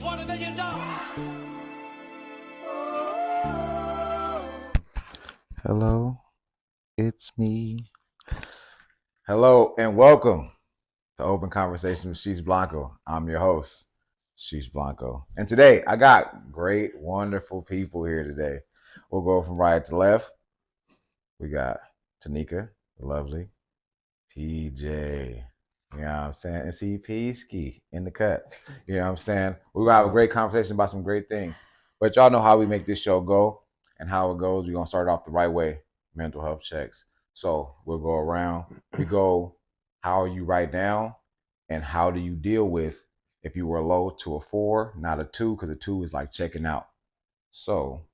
least $1 million. Hello, it's me. Hello and welcome to Open Conversation with SheeshBlanco. I'm your host, SheeshBlanco. And today I got great, wonderful people here today. We'll go from right to left. We got Tanecka, the lovely, PJaye, you know what I'm saying, and CP in the cuts. You know what I'm saying? We're going to have a great conversation about some great things. But y'all know how we make this show go and how it goes. We're going to start off the right way, mental health checks. So we'll go around. We go, how are you right now? And how do you deal with if you were low to a 4, not a 2, because a 2 is like checking out. So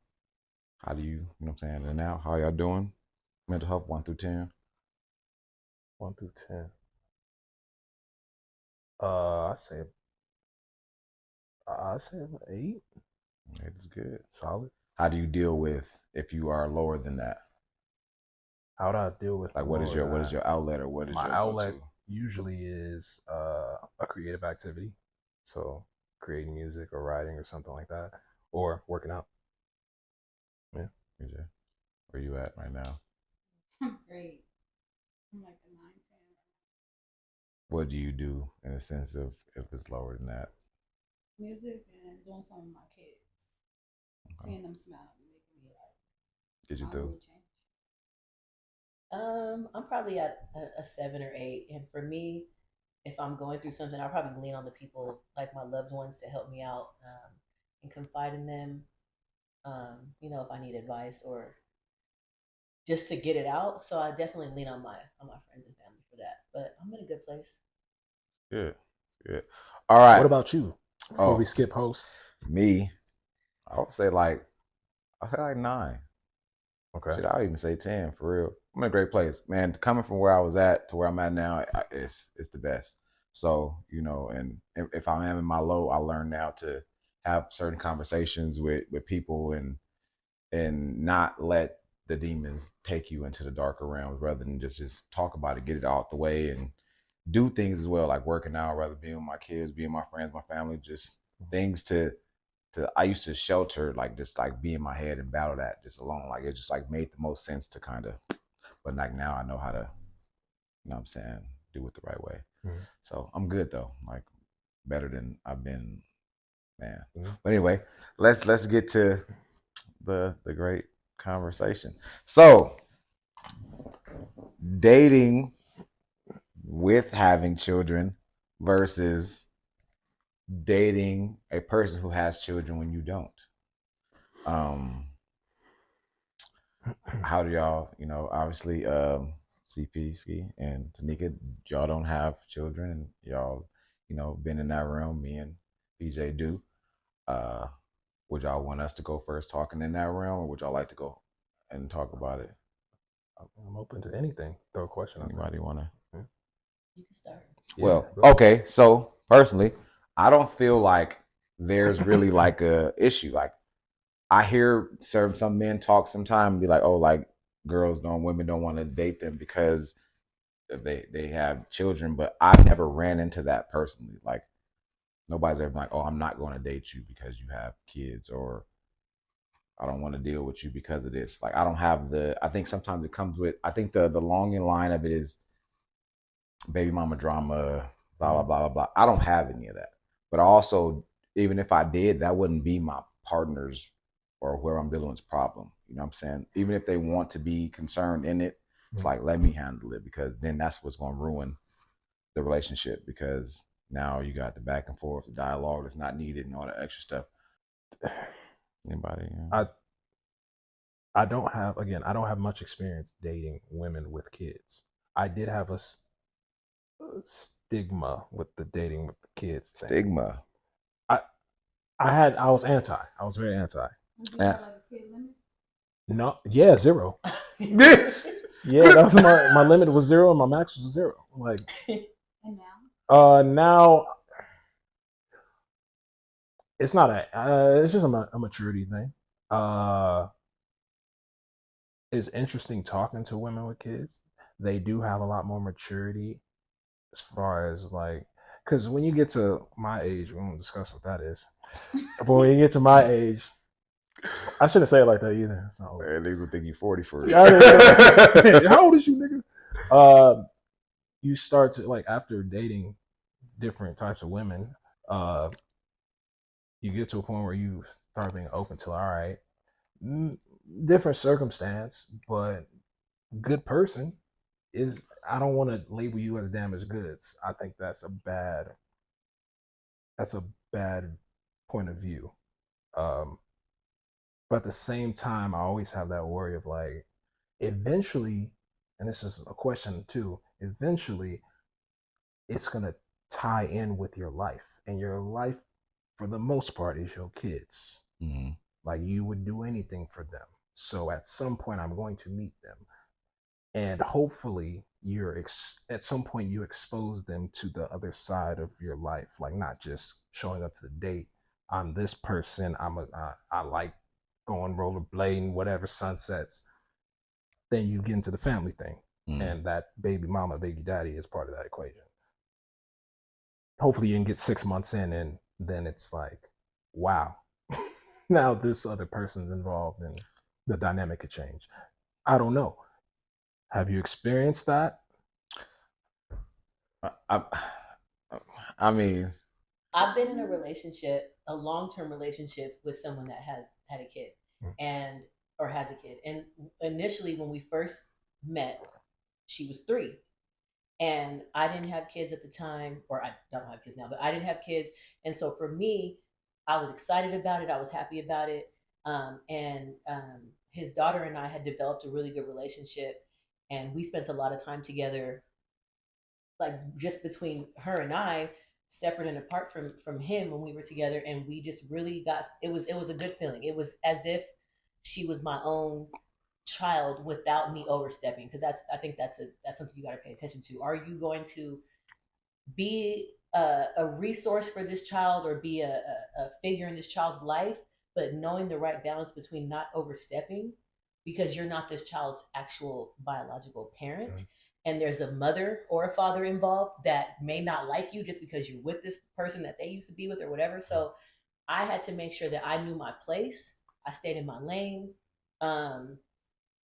how do you know what I'm saying? And now, how y'all doing? Mental health 1 through 10. 1 through 10. I say an 8. 8 is good. Solid. How do you deal with if you are lower than that? How do I deal with like what is your outlet, or what is my your outlet? go-to? Usually is a creative activity, so creating music or writing or something like that, or working out. Yeah. PJ, where you at right now? I'm great. I'm like a 9, 10. What do you do in the sense of if it's lower than that? Music and doing something with my kids. Okay. Seeing them smile and making me like. Get you through? I'm probably at a 7 or 8, and for me, if I'm going through something, I'll probably lean on the people like my loved ones to help me out and confide in them. If I need advice or just to get it out. So I definitely lean on my friends and family for that. But I'm in a good place. Good. All right. What about you? Before we skip host, me, I would say like 9. Okay. Shit, I'll even say 10 for real. I'm in a great place, man. Coming from where I was at to where I'm at now, it's the best. So, and if I am in my low, I learn now to have certain conversations with people and not let the demons take you into the darker realms, rather than just talk about it, get it out the way, and do things as well, like working out, rather being with my kids, being my friends, my family, just things to I used to shelter, like just like be in my head and battle that just alone. Like it just like made the most sense to kind of, but like now I know how to, you know what I'm saying, do it the right way. Mm-hmm. So I'm good though, like better than I've been, man. Mm-hmm. But anyway, let's get to the great conversation. So dating with having children versus dating a person who has children when you don't. How do y'all, obviously CP and Tanecka, y'all don't have children, and y'all, been in that realm. Me and PJaye do. Would y'all want us to go first talking in that realm, or would y'all like to go and talk about it? I'm open to anything. Throw a question. Anybody want to? Yeah. You can start. Well, okay. So personally, I don't feel like there's really like a issue. Like I hear some men talk sometimes and be like, oh, like women don't want to date them because they have children. But I've never ran into that personally. Like nobody's ever been like, oh, I'm not going to date you because you have kids, or I don't want to deal with you because of this. Like I don't have I think sometimes it comes with, I think the long in line of it is baby mama drama, blah, blah, blah, blah, blah. I don't have any of that. But also, even if I did, that wouldn't be my partner's or where I'm dealing with problem. You know what I'm saying? Even if they want to be concerned in it, it's like, let me handle it, because then that's what's going to ruin the relationship, because now you got the back and forth, the dialogue that's not needed, and all that extra stuff. Anybody? I don't have much experience dating women with kids. I did have a stigma with the dating with the kids thing. Stigma? I was anti. I was very anti. Do you have like a kid limit? No, yeah, 0. Yeah, that was my limit was 0 and my max was 0. Like, and now? Now it's not it's just a maturity thing. It's interesting talking to women with kids. They do have a lot more maturity as far as like, because when you get to my age, we won't discuss what that is. But when you get to my age, I shouldn't say it like that either. So Niggas would think you 40 for real. how old is you, you start to like after dating different types of women, you get to a point where you start being open to all right, different circumstance, but good person is. I don't want to label you as damaged goods. I think that's a bad point of view. But at the same time, I always have that worry of like, eventually, and this is a question too, eventually it's going to tie in with your life. And your life, for the most part, is your kids. Mm-hmm. Like you would do anything for them. So at some point, I'm going to meet them. And hopefully, at some point, you expose them to the other side of your life. Like not just showing up to the date. I'm this person. I like going rollerblading, whatever, sunsets. Then you get into the family thing. Mm-hmm. And that baby mama, baby daddy is part of that equation. Hopefully you can get 6 months in and then it's like, wow, now this other person's involved and the dynamic could change. I don't know. Have you experienced that? I mean, I've been in a relationship, a long-term relationship with someone that had a kid and or has a kid. And initially when we first met, she was 3. And I didn't have kids at the time, or I don't have kids now, but I didn't have kids. And so for me, I was excited about it. I was happy about it. His daughter and I had developed a really good relationship. And we spent a lot of time together, like just between her and I, separate and apart from him when we were together. And we just really got, it was a good feeling. It was as if she was my own child without me overstepping, because I think that's something you got to pay attention to. Are you going to be a resource for this child or be a figure in this child's life, but knowing the right balance between not overstepping, because you're not this child's actual biological parent, and there's a mother or a father involved that may not like you just because you're with this person that they used to be with or whatever. So I had to make sure that I knew my place. I stayed in my lane.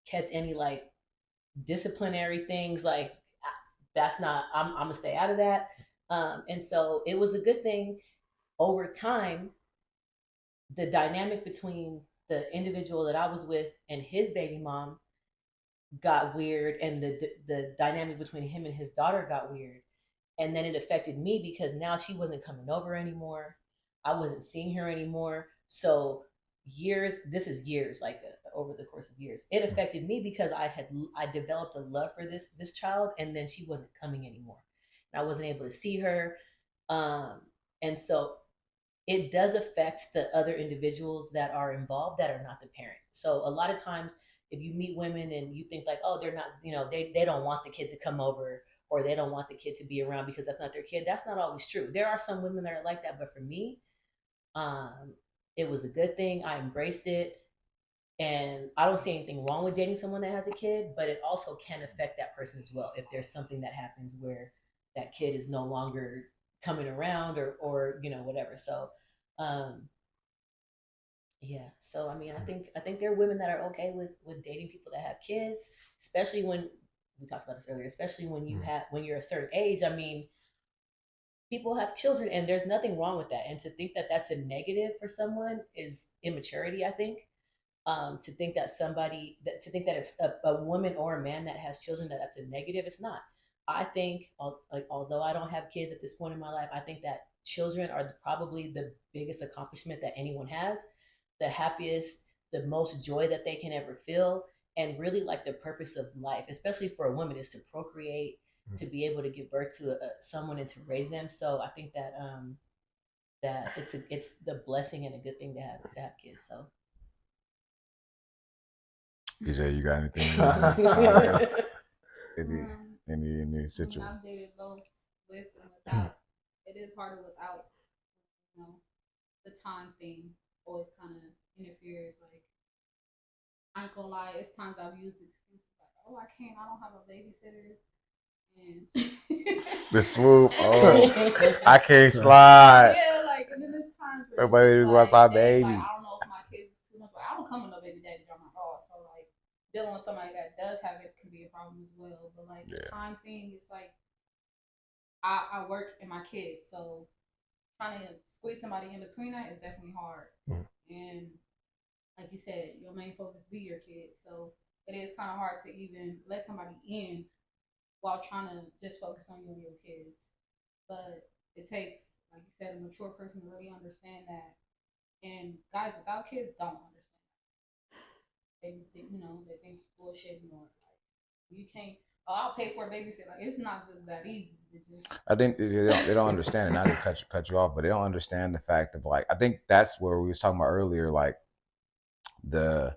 Kept any like disciplinary things like that's not, I'm gonna stay out of that. And so it was a good thing. Over time, the dynamic between the individual that I was with and his baby mom got weird, and the dynamic between him and his daughter got weird. And then it affected me because now she wasn't coming over anymore. I wasn't seeing her anymore. So years, this is years, like over the course of years, it affected me because I developed a love for this child, and then she wasn't coming anymore, and I wasn't able to see her. And so it does affect the other individuals that are involved that are not the parent. So a lot of times if you meet women and you think like, oh, they're not, they don't want the kid to come over, or they don't want the kid to be around because that's not their kid. That's not always true. There are some women that are like that, but for me, it was a good thing. I embraced it. And I don't see anything wrong with dating someone that has a kid, but it also can affect that person as well if there's something that happens where that kid is no longer coming around, or whatever. So um yeah, so I mean, I think there are women that are okay with dating people that have kids, especially when we talked about this earlier, especially when you're a certain age. I mean, people have children and there's nothing wrong with that, and to think that that's a negative for someone is immaturity, I think. To think that if a woman or a man that has children, that's a negative, it's not. I think, like, although I don't have kids at this point in my life, I think that children are probably the biggest accomplishment that anyone has, the happiest, the most joy that they can ever feel, and really like the purpose of life, especially for a woman, is to procreate, to be able to give birth to someone and to raise them. So I think that it's the blessing and a good thing to have kids. So PJaye, you got anything? Any situation? I've dated both with and without. It is harder without. You know, the time thing always kind of interferes. Like, I ain't gonna lie, it's times I've used excuses like, oh, I don't have a babysitter, And The swoop. Oh, I can't slide. yeah, like, and then there's times where it's Nobody just was like, my dang, baby. like, I don't know if my kids is too much. Like, I don't come with no baby daddy drama at all. So like, dealing with somebody that does have it can be a problem as well. But like the time thing, it's like I work and my kids, so trying to squeeze somebody in between that is definitely hard. And like you said, your main focus be your kids, so it is kind of hard to even let somebody in while trying to just focus on you and your kids. But it takes, like you said, a mature person to really understand that. And guys without kids don't understand. They think, they think bullshit more. Like you can't. Oh, I'll pay for a babysitter. Like it's not just that easy. I think they don't understand it. Not to cut you off, but they don't understand the fact of like I think that's where we was talking about earlier. Like the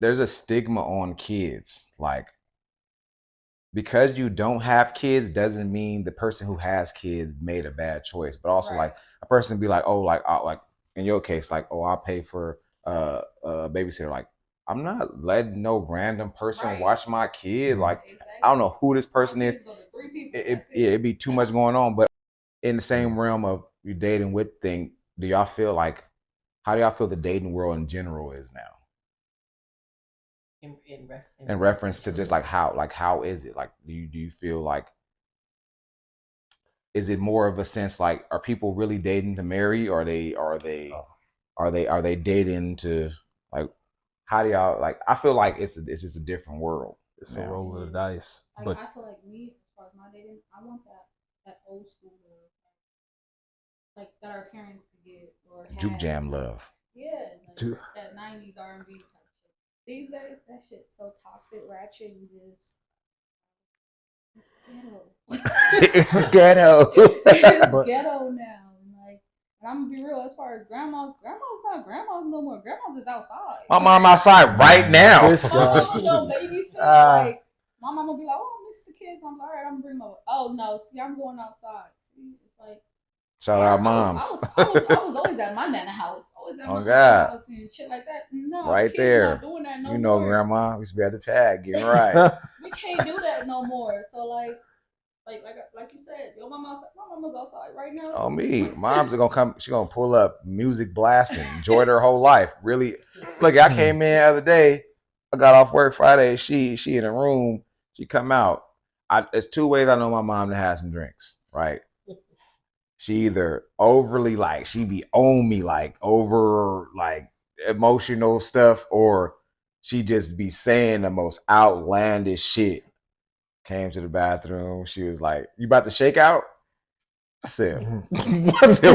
there's a stigma on kids. Like because you don't have kids doesn't mean the person who has kids made a bad choice. But also Right. like a person be like, oh, like in your case, like oh, I'll pay for a babysitter. Like I'm not letting no random person watch my kid. Like I don't know who this person is. Go to 3 people. It'd be too much going on. But in the same realm of you dating with thing, do y'all feel like how do y'all feel the dating world in general is now? In reference to just like how is it? Like do you feel like is it more of a sense like are people really dating to marry or are they dating to like how do y'all like I feel like it's just a different world. It's a roll of the dice. Like, but I feel like me, as far as my dating, I want that old school love, like that our parents could get or had. Juke jam love. Yeah, like that '90s R&B type shit. These days, that shit's so toxic, ratchet, and just it's ghetto. It's ghetto now. Like, and I'm gonna be real. As far as grandma's not grandma's no more. Grandma's is outside. My mom outside right now. My mom no babysit. Like my mom will be like, "Oh, I miss the kids." I'm like, "All right, I'm gonna bring them over." Oh no, see, I'm going outside. See, it's like shout out moms. I was always at my nana house. Always at my house and shit like that. No, right there. Not doing that no you know, more. grandma, we used to be at the pad getting right. We can't do that no more. So like you said, my mama's outside right now. Oh me, moms are gonna come. She gonna pull up music blasting, enjoyed her whole life. Really, look, I came in the other day. I got off work Friday. She in a room. She come out. There's two ways I know my mom to have some drinks. Right. She either overly like she be on me like over like emotional stuff, or she just be saying the most outlandish shit. Came to the bathroom. She was like, "You about to shake out?" I said, "What?"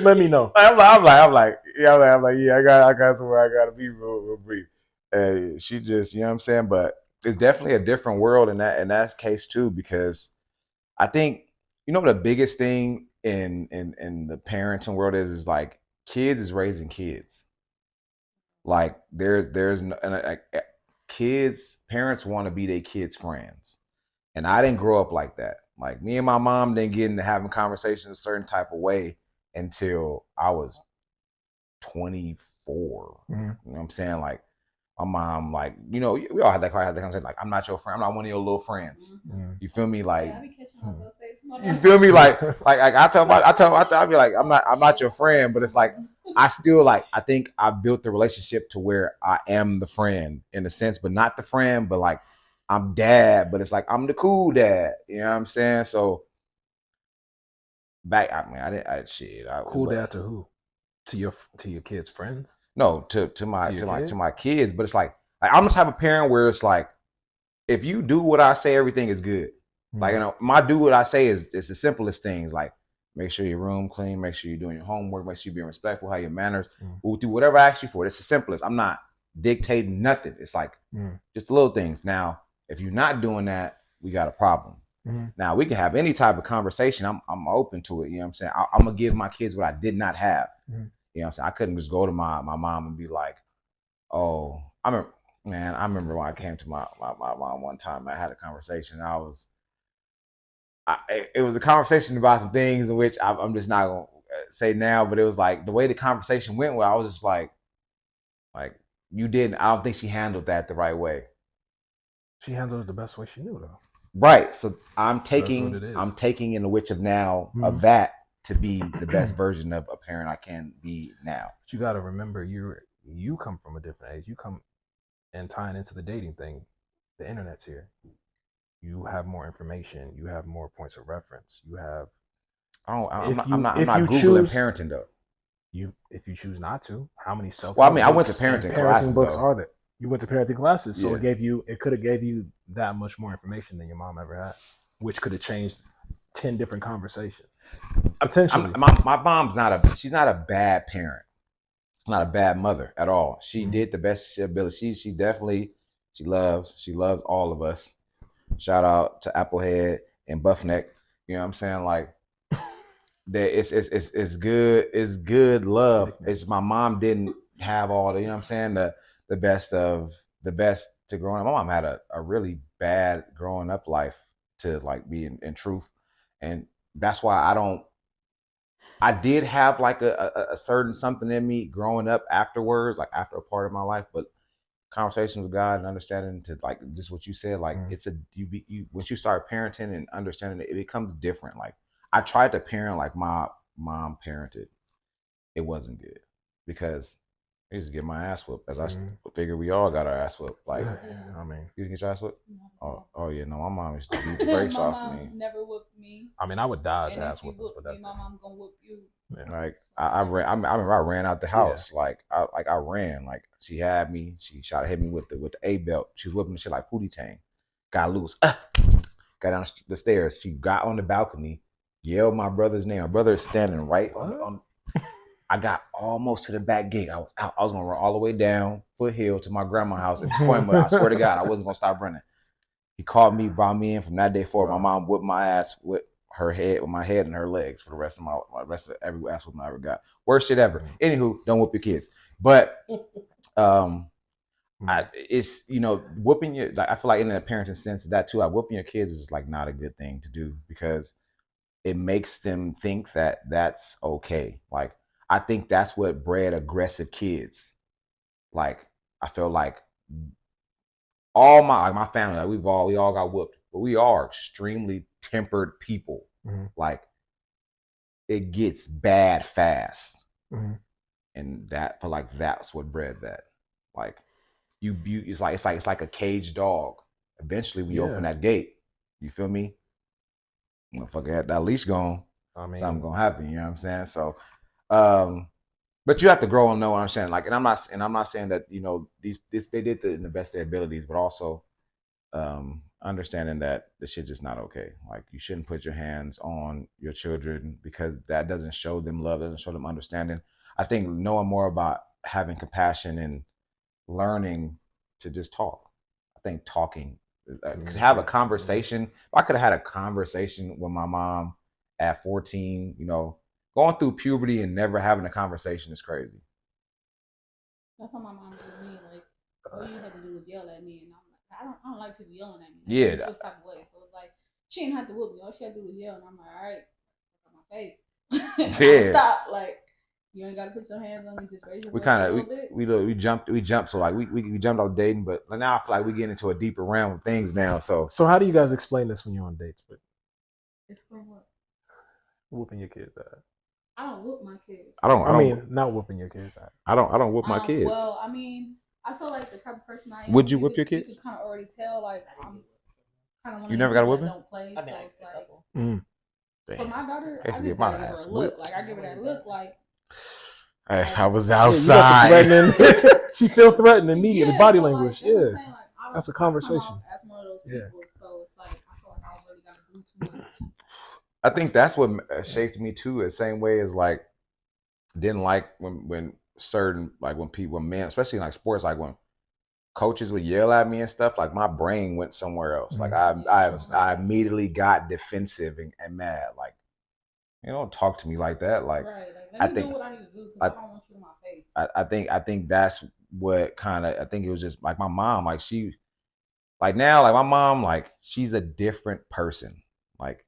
Let me know. I'm like, yeah, I got somewhere I gotta be real brief. And she just, you know what I'm saying? But it's definitely a different world in that case too, because I think the biggest thing in the parenting world is like kids is raising kids. Like there's like kids, parents want to be their kids' friends. And I didn't grow up like that. Like me and my mom didn't get into having conversations a certain type of way until I was 24. You know what I'm saying? Like my mom, like, we all had that conversation. Like, I'm not your friend. I'm not one of your little friends. You feel me? Like, I be catching myself say you feel me? Like I tell be like, I'm not your friend, but it's like I still like I think I built the relationship to where I am the friend in a sense, but not the friend, but like I'm dad, but it's like I'm the cool dad. You know what I'm saying? So back, I mean, I didn't shit. Cool dad to who? To your kids' friends? No, to my kids. But it's like I'm the type of parent where it's like if you do what I say, everything is good. Like my do what I say is the simplest things. Like make sure your room clean, make sure you're doing your homework, make sure you're being respectful, how your manners. We'll do whatever I ask you for. It's the simplest. I'm not dictating nothing. It's like just the little things. Now, if you're not doing that, we got a problem. Now we can have any type of conversation. I'm open to it. You know what I'm saying? I'm gonna give my kids what I did not have. You know what I'm saying? I couldn't just go to my mom and be like, oh, I remember when I came to my mom one time. I had a conversation. It was a conversation about some things in which I'm just not gonna say now, but it was like the way the conversation went. Where I was just like you didn't. I don't think she handled that the right way. She handled it the best way she knew, though. Right. So I'm That's what taking it is. in the which of now Mhm. of that to be the best version of a parent I can be now. But you got to remember, you come from a different age. You come and tying into the dating thing. The internet's here. You have more information. You have more points of reference. You have. I'm not you Googling choose, parenting though. If you choose not to, how many self Well, I mean, I went to parenting classes books though. are there? You went to parenting classes, so Yeah. it could have gave you that much more information than your mom ever had, which could have changed 10 different conversations. Potentially. My mom's she's not a bad parent, not a bad mother at all. She did the best she ability. She definitely she loves all of us. Shout out to Applehead and Buffneck. You know what I'm saying? Like that it's good love. It's my mom didn't have all the, you know what I'm saying, the best of the best to growing up. My mom had a really bad growing up life to like be in truth. And that's why I did have like a certain something in me growing up afterwards, like after a part of my life, but conversation with God and understanding to like just what you said, like it's you once you start parenting and understanding it becomes different. Like I tried to parent like my mom parented. It wasn't good because I used to get my ass whooped. As I figured we all got our ass whooped. Like, I mean, you didn't get your ass whooped? Oh yeah, no, my mom used to beat the brakes off me. My mom never whooped me. I mean, I would dodge And ass whoopings, but that's my mom gonna whoop you. Yeah. Like I remember I ran out the house. Yeah. I ran. Like she had me. She tried to hit me with the A belt. She was whipping the shit like Pootie Tang. Got loose. Got down the stairs. She got on the balcony. Yelled my brother's name. My brother is standing right on. I got almost to the back gate. I was out. I was gonna run all the way down Foothill to my grandma's house in Point. I swear to God, I wasn't gonna stop running. He called me, brought me in. From that day forward, my mom whipped my ass with her head, with my head and her legs for the rest of every ass whooping I ever got. Worst shit ever. Anywho, don't whoop your kids. But it's, you know, whooping your, like I feel like in a parenting sense that too, whooping your kids is just like not a good thing to do because it makes them think that that's okay. Like I think that's what bred aggressive kids. Like I feel like all my family, like we all got whooped, but we are extremely tempered people. Like it gets bad fast, and that for like that's what bred that. Like you it's like a caged dog. Eventually, we open that gate. You feel me? Motherfucker had that leash gone. I mean, something gonna happen. You know what I'm saying? So, but you have to grow and know and understand. Like, and I'm not saying that, you know, they did in the best of their abilities, but also understanding that the shit just not okay. Like you shouldn't put your hands on your children because that doesn't show them love, doesn't show them understanding. I think knowing more about having compassion and learning to just talk. I think talking, could have a conversation. If I could have had a conversation with my mom at 14, you know, going through puberty and never having a conversation is crazy. That's what my mom did me. Like, all you had to do was yell at me, and I'm like, I don't like people yelling at me. Like, yeah. This type of way. So it's like she didn't have to whoop me. All she had to do was yell, and I'm like, all right, on my face. Yeah. Stop. Like, you ain't gotta put your hands on me. Just raise your voice a little bit. We jumped. So like we jumped off dating, but now I feel like we get into a deeper realm of things now. So how do you guys explain this when you're on dates? Explain what? Whooping your kids at. I don't whoop my kids. I mean, not whooping your kids at. I don't whoop my kids. Well, I mean, I feel like the type of person I am. Would you whip your kids? You can kind of already tell. Like I'm kind of one. You never got a whipping? Don't play. I mean, so it's like. For my daughter, I just give her a look. Like I give her that look. Like. Hey, I was outside. She feel threatened immediately. Body language. Like, that's a conversation. As one of those people, so it's like I feel like I don't really gotta do too much. I think that's what shaped me too. The same way as like didn't like when certain like when men, especially in like sports, like when coaches would yell at me and stuff. Like my brain went somewhere else. Like I immediately got defensive and mad. Like you don't talk to me like that. Like I think do what I need to do because I don't want you in my face. I think that's what kind of I think it was just like my mom. Like she, like now, like my mom, like she's a different person. Like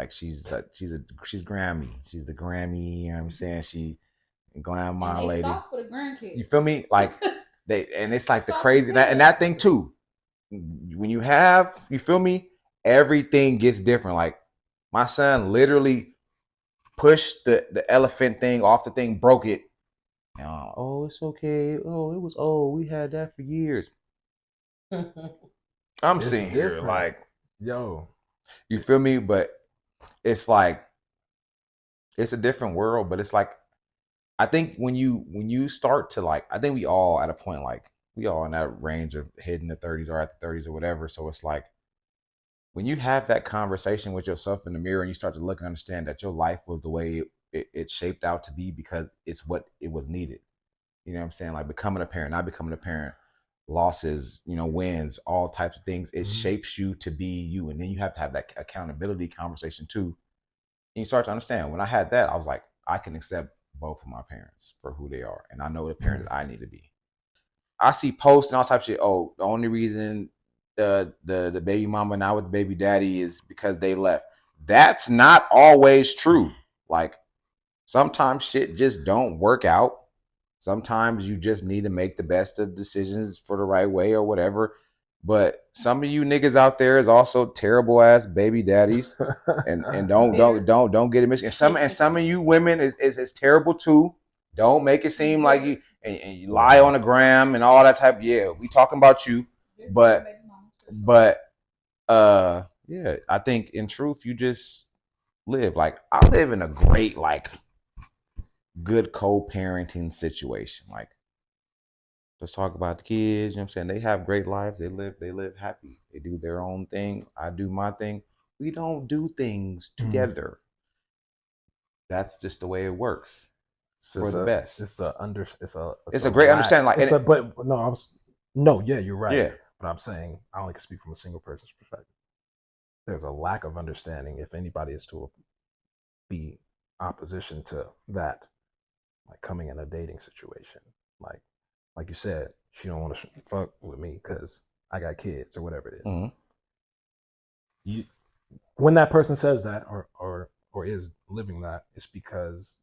she's Grammy. She's the Grammy. You know what I'm saying? She grandma lady. Soft for the grandkids. You feel me? Like they, and it's like the crazy that thing too. when you feel me, everything gets different. Like my son literally pushed the elephant thing off the thing, broke it. Oh, it's okay. Oh, it was old. We had that for years. I'm It's sitting here different. like, yo, you feel me? But it's like it's a different world. But it's like I think when you start to like, I think we all at a point like we all in that range of hitting the 30s or at the 30s or whatever. So it's like when you have that conversation with yourself in the mirror and you start to look and understand that your life was the way it shaped out to be because it's what it was needed. You know what I'm saying? Like becoming a parent, not becoming a parent, losses, wins, all types of things. It shapes you to be you. And then you have to have that accountability conversation too. And you start to understand. When I had that, I was like, I can accept both of my parents for who they are. And I know the parent that I need to be. I see posts and all types of shit. Oh, the only reason the baby mama not with the baby daddy is because they left. That's not always true. Like sometimes shit just don't work out. Sometimes you just need to make the best of decisions for the right way or whatever. But some of you niggas out there is also terrible ass baby daddies, and don't get it mixed. And some of you women is terrible too. Don't make it seem like you and you lie on the gram and all that type. Yeah, we talking about you, but yeah, I think in truth you just live like I live in a great like good co-parenting situation. Like let's talk about the kids, you know what I'm saying? They have great lives. They live happy. They do their own thing. I do my thing. We don't do things together. That's just the way it works. For the best. It's a great understanding. Like you're right. Yeah. But I'm saying I only can speak from a single person's perspective. There's a lack of understanding if anybody is to be opposition to that, like coming in a dating situation. Like you said, she don't want to fuck with me because I got kids or whatever it is. Mm-hmm. When that person says that or is living that, it's because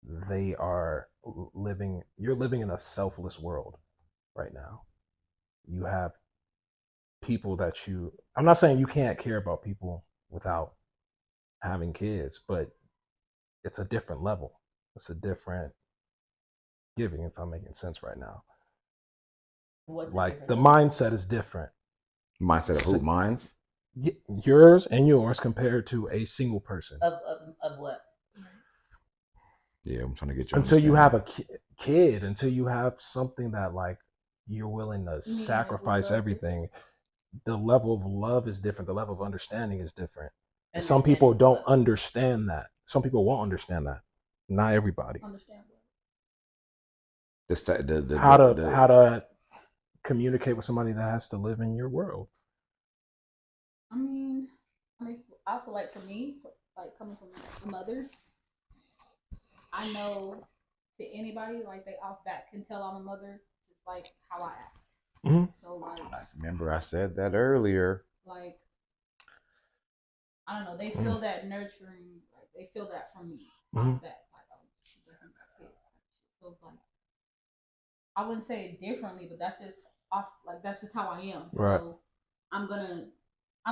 they are living. You're living in a selfless world right now. You have people that you. I'm not saying you can't care about people without having kids, but it's a different level. It's a different giving, if I'm making sense right now. What's like the mindset is different. Mindset of who? Mine's? Yours and yours compared to a single person. Of what? Yeah, I'm trying to get you. Until you have a kid, until you have something that like you're willing to sacrifice everything. The level of love is different. The level of understanding is different. And some people don't understand that. Some people won't understand that. Not everybody. Understand what? How to communicate with somebody that has to live in your world. I mean, I feel like for me, like coming from a mother, I know to anybody like they off bat can tell I'm a mother just like how I act. Mm-hmm. So like, I remember I said that earlier. Like, I don't know, they feel that nurturing, like they feel that from me off that. Like, she's like my kids. So like, I wouldn't say it differently, but that's just that's just how I am. Right. So I'm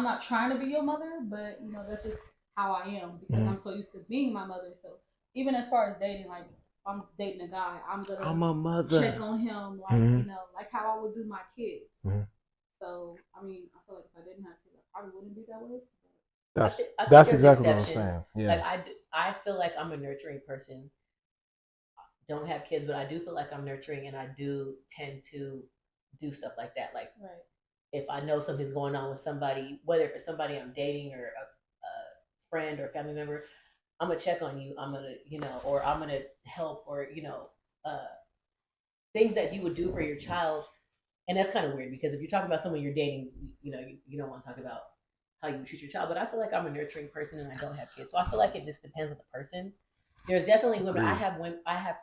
not trying to be your mother, but that's just how I am because I'm so used to being my mother. So even as far as dating, like if I'm dating a guy, I'm a mother. Check on him, like like how I would do my kids. So I mean, I feel like if I didn't have kids, I probably wouldn't be that way. That's exactly what I'm saying. Yeah. Like I feel like I'm a nurturing person. Don't have kids, but I do feel like I'm nurturing, and I do tend to do stuff like that. Like, if I know something's going on with somebody, whether it's somebody I'm dating or a friend or family member, I'm gonna check on you. I'm gonna, or I'm gonna help, or things that you would do for your child. And that's kind of weird because if you're talking about someone you're dating, you don't want to talk about how you treat your child. But I feel like I'm a nurturing person, and I don't have kids, so I feel like it just depends on the person. There's definitely women. I have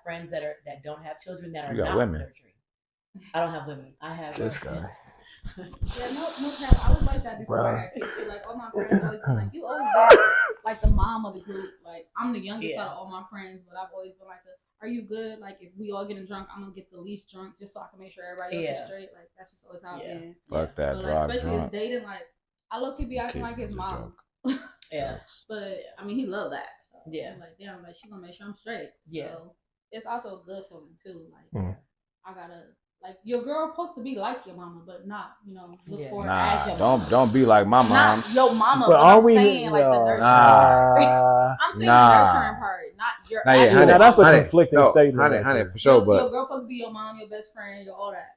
friends that don't have children that are not nurturing. I don't have women. I have this guy. Yeah, no cap. I was like that before I had kids. Like all my friends always been like, you always been like the mom of the group. Like I'm the youngest out of all my friends, but I've always been like, are you good? Like, if we all getting drunk, I'm gonna get the least drunk just so I can make sure everybody else is straight. Like, that's just always how it been. Fuck that, but, bro. Like, especially as dating, like, I low key be acting like his mom. Yeah. But I mean, he loved that. So yeah. I'm like, damn, like she gonna make sure I'm straight. Yeah. So it's also a good feeling too. Like I gotta like your girl supposed to be like your mama, but not look for her as your mama. Don't be like my mom. Not your mama, but I'm saying like the nurturing part. I'm saying the nurturing part, not your. Now that's a conflicting statement, honey, for sure. But your girl supposed to be your mom, your best friend, all that.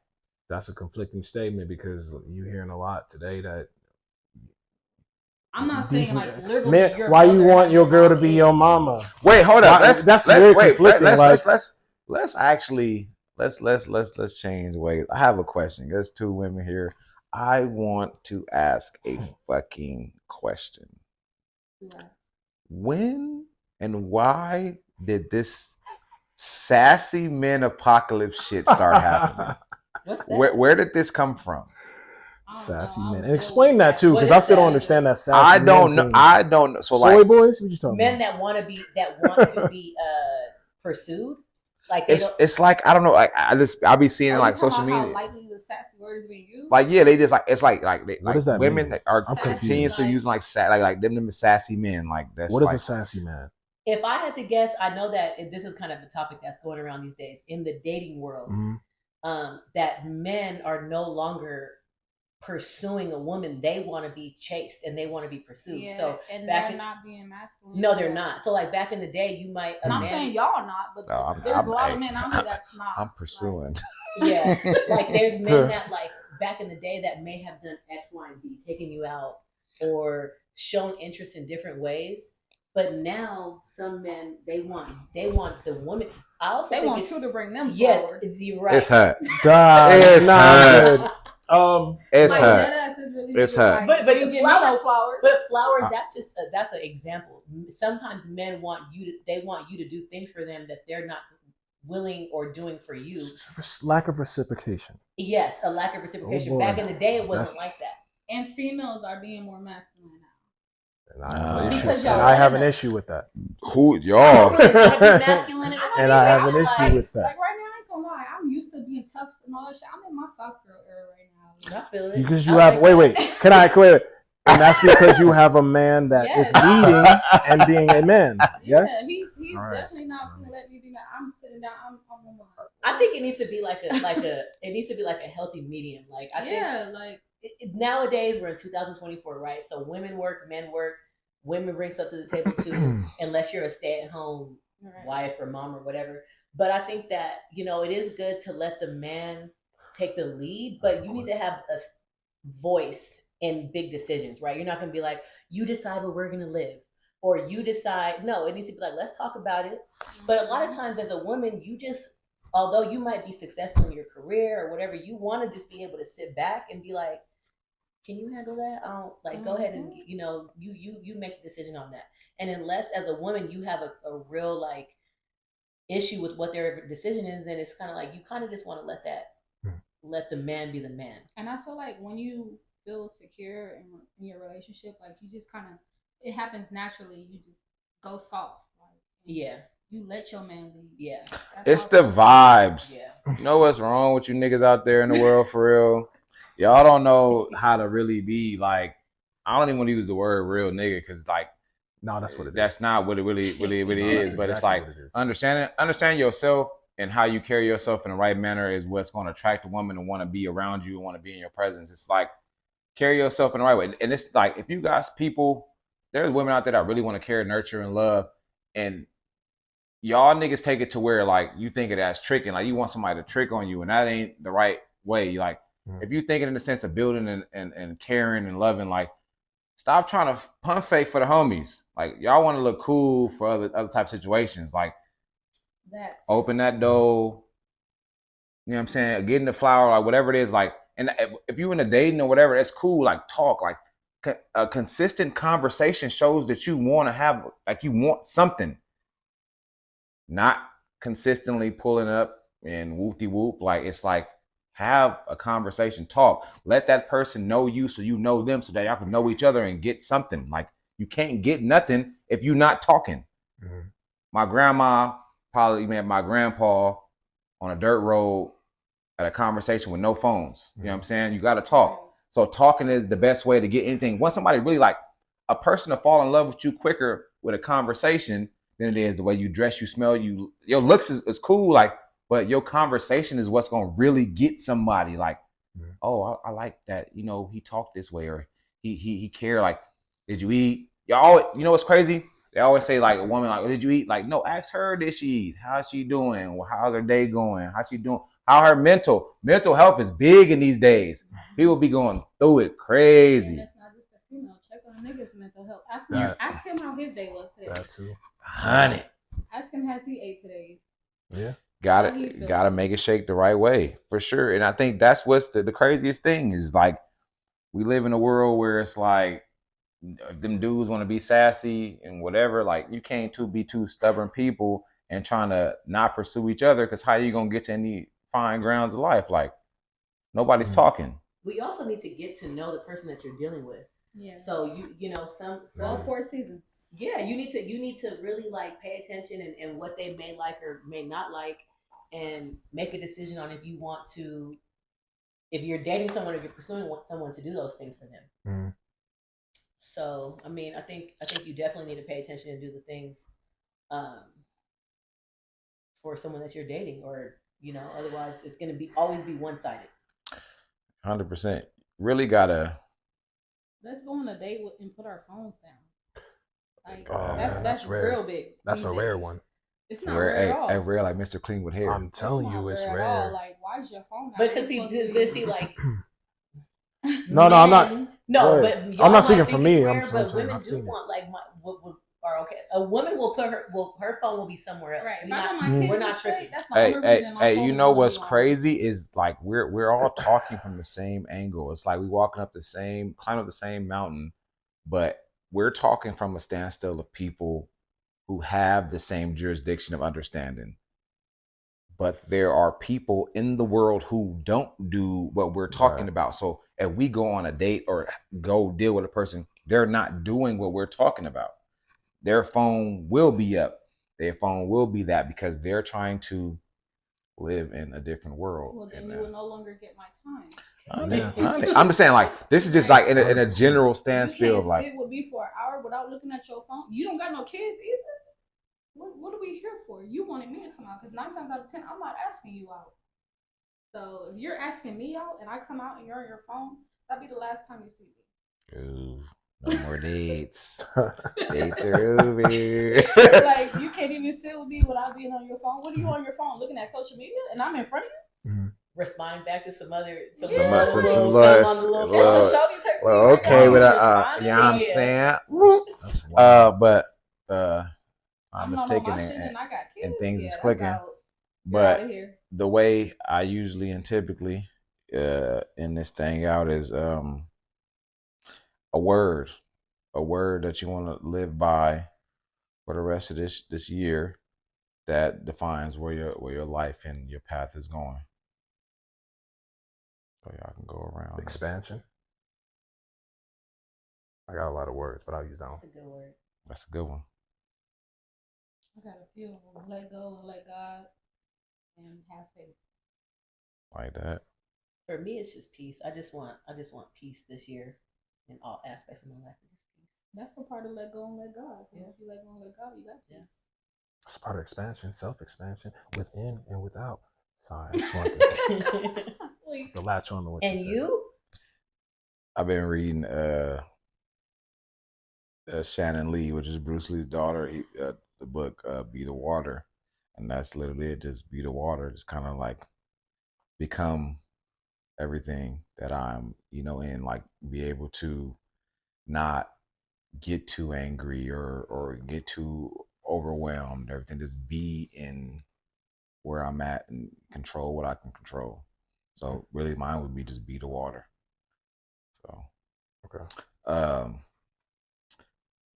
That's a conflicting statement because you're hearing a lot today that. I'm not saying like literally. Why you want your girl to be your mama? Wait, hold up. That's very conflicting. Let's actually change ways. I have a question. There's two women here. I want to ask a fucking question. When and why did this sassy men apocalypse shit start happening? What's that? Where did this come from? Sassy men. And explain that too, because I still don't understand that sassy I don't know. I don't know. So soy like boys? What you talking men about? that want to be pursued? Like it's like I don't know. Like I'll be seeing like social media. How likely the sassy word is being used? Like they just like it's like what does that women mean? are continuously using like them sassy men. Like that's what is a sassy man? If I had to guess, I know that this is kind of a topic that's going around these days in the dating world. That men are no longer pursuing a woman. They want to be chased and they want to be pursued. Yeah, so and they're not being masculine. No, they're not. So like back in the day, you might. I'm not saying y'all not, but there's a lot of men out there that's not. I'm pursuing. Yeah, like there's men that like back in the day that may have done X, Y, and Z, taking you out or shown interest in different ways. But now some men they want the woman. I also they want you to bring them forward. Yeah, right. It's her. It's her. It's her. It's her. But flowers. That's an example. Sometimes men want you to do things for them that they're not willing or doing for you. Lack of reciprocation. Yes, a lack of reciprocation. Back in the day, it wasn't like that. And females are being more masculine now. And I have an issue with that. Who y'all? And I have an issue with that. Like right now, I ain't gonna lie. I'm used to being tough and all that shit. I'm in my soft girl era right now. I feel it. Because you have wait. Can I clear it? And that's because you have a man that is leading and being a man. Yes. He's definitely not gonna let me be mad. I'm sitting down. I'm I think it needs to be like a healthy medium. Like I think nowadays we're in 2024, right? So women work, men work. Women bring stuff to the table too, unless you're a stay-at-home wife or mom or whatever. But I think that it is good to let the man take the lead, but you need to have a voice in big decisions, right? You're not going to be like, you decide where we're going to live, or you decide. No, it needs to be like, let's talk about it. But a lot of times as a woman, although you might be successful in your career or whatever, you want to just be able to sit back and be like, can you handle that? I don't go ahead and you make the decision on that. And unless as a woman you have a real like issue with what their decision is, then it's kind of like you kind of just want to let the man be the man. And I feel like when you feel secure in your relationship, like you just kind of it happens naturally. You just go soft. Like, you let your man lead. Yeah. It's the vibes. Yeah. You know what's wrong with you niggas out there in the world for real? Y'all don't know how to really be like. I don't even want to use the word real nigga because like. No, that's what it is. That's not what it really is. But it's like understand yourself and how you carry yourself in the right manner is what's going to attract a woman to want to be around you and want to be in your presence. It's like carry yourself in the right way. And it's like if you guys there's women out there that really want to care, nurture, and love, and y'all niggas take it to where like you think it as tricking, like you want somebody to trick on you, and that ain't the right way. Like if you think it in the sense of building and caring and loving, like stop trying to pump fake for the homies. Like y'all want to look cool for other type of situations. Like open that door. You know what I'm saying? Getting the flower, like whatever it is. Like, and if you in a dating or whatever, that's cool. Like talk. Like a consistent conversation shows that you want to have, like you want something. Not consistently pulling up and whoop-de-whoop. Like it's like have a conversation, talk. Let that person know you so you know them so that y'all can know each other and get something. Like you can't get nothing if you're not talking. My grandma probably met my grandpa on a dirt road at a conversation with no phones. You know what I'm saying? You got to talk. So talking is the best way to get anything. Once somebody really like a person to fall in love with you quicker with a conversation than it is the way you dress, you smell, your looks is cool. Like, but your conversation is what's going to really get somebody like, oh, I like that. You know, he talked this way, or he cared. Like, did you eat? Y'all, you know what's crazy? They always say like a woman like, did you eat? Like, no, ask her, did she eat? How's she doing? How's her day going? How's she doing? How her mental health is big in these days. People be going through it crazy. And it's not just the female. Check on a nigga's mental health. Ask him how his day was today. That too. 100. Ask him has he ate today. Yeah. Gotta make it shake the right way for sure. And I think that's what's the craziest thing is like we live in a world where it's like them dudes want to be sassy and whatever. Like you can't be two stubborn people and trying to not pursue each other, because how are you gonna get to any fine grounds of life? Like nobody's talking. We also need to get to know the person that you're dealing with. Yeah. So you know some all 4 seasons. Yeah, you need to really like pay attention and what they may like or may not like, and make a decision on if you're dating someone, if you're pursuing someone, to do those things for them. So I mean, I think you definitely need to pay attention and do the things for someone that you're dating, or you know, otherwise it's going to always be one-sided. 100%. Really gotta. Let's go on a date and put our phones down. Like that's rare. real big. That's a rare one. It's not rare at all. Rare like Mr. Clean with hair. I'm telling you, it's rare. Like, why is your phone out? Because he like. No, I'm not. No, right. but I'm not speaking for me. Rare, but women do want like okay. A woman will put her phone will be somewhere else. Right. We're not tripping. Hey, you know what's crazy is like we're all talking from the same angle. It's like we climbing up the same mountain, but we're talking from a standstill of people who have the same jurisdiction of understanding. But there are people in the world who don't do what we're talking about. So if we go on a date or go deal with a person, they're not doing what we're talking about. Their phone will be up. Their phone will be that, because they're trying to live in a different world. Well, then you will no longer get my time. I'm just saying, like, this is just like in a general standstill. You can't like, sit with me for an hour without looking at your phone. You don't got no kids either. What are we here for? You wanted me to come out, because 9 times out of 10, I'm not asking you out. So if you're asking me out and I come out and you're on your phone, that'll be the last time you see me. Ooh, no more dates. Dates are over. Like, you can't even sit with me without being on your phone. What are you on your phone? Looking at social media and I'm in front of you? Mm-hmm. Responding back to some well, okay, but yeah, I'm saying, but I'm mistaken and things is clicking. But the way I usually and typically in this thing out is a word that you want to live by for the rest of this year that defines where your life and your path is going. So y'all can go around. Expansion. I got a lot of words, but I'll use that one. That's a good word. That's a good one. I got a few of them. Let go and let God and have faith. Like that. For me, it's just peace. I just want peace this year in all aspects of my life. Just peace. That's a part of let go and let God. Yeah. If you let go and let God, you got peace. It's part of expansion, self-expansion, within and without. Sorry, I just wanted to latch on to what and you said. You? I've been reading Shannon Lee, which is Bruce Lee's daughter. The book Be the Water, and that's literally it. Just be the water. Just kind of like become everything that I'm, in, like be able to not get too angry or get too overwhelmed. Everything, just be in where I'm at and control what I can control. So really mine would be just be the water. So okay.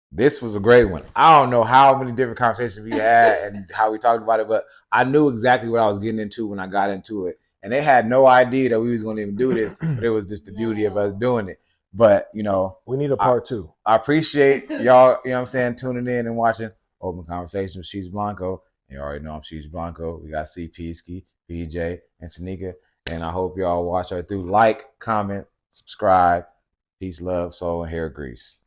This was a great one. I don't know how many different conversations we had and how we talked about it, but I knew exactly what I was getting into when I got into it. And they had no idea that we was going to even do this, but it was just the beauty of us doing it. But, we need a part 2. I appreciate y'all, tuning in and watching Open Conversation with SheeshBlanco. You already know I'm SheeshBlanco. We got CPski, PJaye, and Tanecka. And I hope y'all watch her through. Like, comment, subscribe. Peace, love, soul, and hair grease.